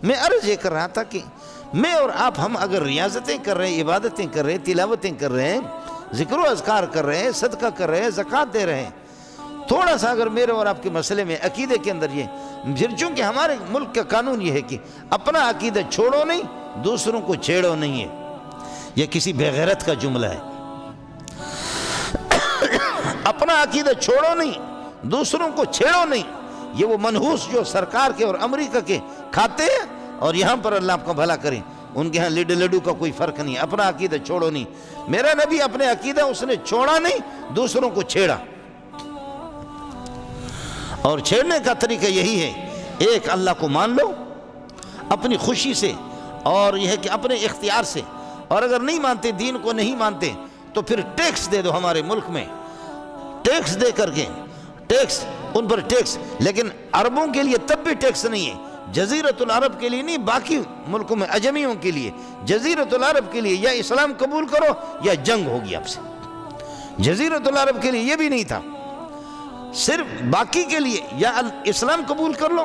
میں عرض یہ کر رہا تھا کہ میں اور آپ ہم اگر ریاضتیں کر رہے ہیں، عبادتیں کر رہے ہیں، تلاوتیں کر رہے ہیں، ذکر و اذکار کر رہے ہیں، صدقہ کر رہے ہیں، زکوٰۃ دے رہے ہیں، تھوڑا سا اگر میرے اور آپ کے مسئلے میں عقیدے کے اندر یہ پھر چونکہ ہمارے ملک کا قانون یہ ہے کہ اپنا عقیدہ چھوڑو نہیں، دوسروں کو چھیڑو نہیں ہے، یہ کسی بے غیرت کا جملہ ہے۔ اپنا عقیدہ چھوڑو نہیں، دوسروں کو چھیڑو نہیں، یہ وہ منحوس جو سرکار کے اور امریکہ کے کھاتے ہیں، اور یہاں پر اللہ آپ کا بھلا کریں، ان کے ہاں لڈو کا کوئی فرق نہیں، اپنا عقیدہ چھوڑو نہیں۔ میرا نبی اپنے عقیدہ اس نے چھوڑا نہیں، دوسروں کو چھیڑا، اور چھیڑنے کا طریقہ یہی ہے، ایک اللہ کو مان لو اپنی خوشی سے، اور یہ ہے کہ اپنے اختیار سے، اور اگر نہیں مانتے، دین کو نہیں مانتے، تو پھر ٹیکس دے دو۔ ہمارے ملک میں ٹیکس دے کر کے ٹیکس، ان پر ٹیکس، لیکن عربوں کے لیے تب بھی ٹیکس نہیں ہے، جزیرۃ العرب کے لیے نہیں، باقی ملکوں میں اجمیوں کے لیے، جزیرۃ العرب کے لیے یا اسلام قبول کرو یا جنگ ہوگی آپ سے۔ جزیرۃ العرب کے لیے یہ بھی نہیں تھا، صرف باقی کے لیے یا اسلام قبول کر لو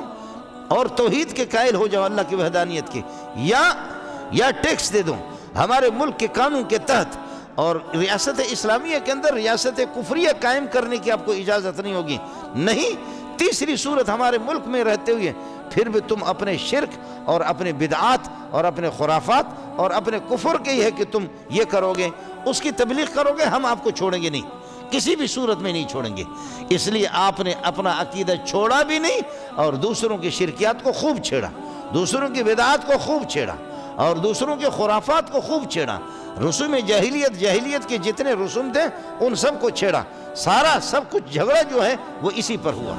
اور توحید کے قائل ہو جاؤ، اللہ کی وحدانیت کے، یا ٹیکس دے دو۔ ہمارے ملک کے قانون کے تحت اور ریاست اسلامیہ کے اندر ریاست کفریہ قائم کرنے کی آپ کو اجازت نہیں ہوگی، نہیں۔ تیسری صورت، ہمارے ملک میں رہتے ہوئے پھر بھی تم اپنے شرک اور اپنے بدعات اور اپنے خرافات اور اپنے کفر کے ہی ہے کہ تم یہ کرو گے، اس کی تبلیغ کرو گے، ہم آپ کو چھوڑیں گے نہیں، کسی بھی صورت میں نہیں چھوڑیں گے۔ اس لیے آپ نے اپنا عقیدہ چھوڑا بھی نہیں، اور دوسروں کی شرکیات کو خوب چھیڑا، دوسروں کی بدعات کو خوب چھیڑا، اور دوسروں کے خرافات کو خوب چھیڑا۔ رسوم جاہلیت کے جتنے رسوم تھے ان سب کو چھیڑا، سب کچھ جھگڑا جو ہے وہ اسی پر ہوا۔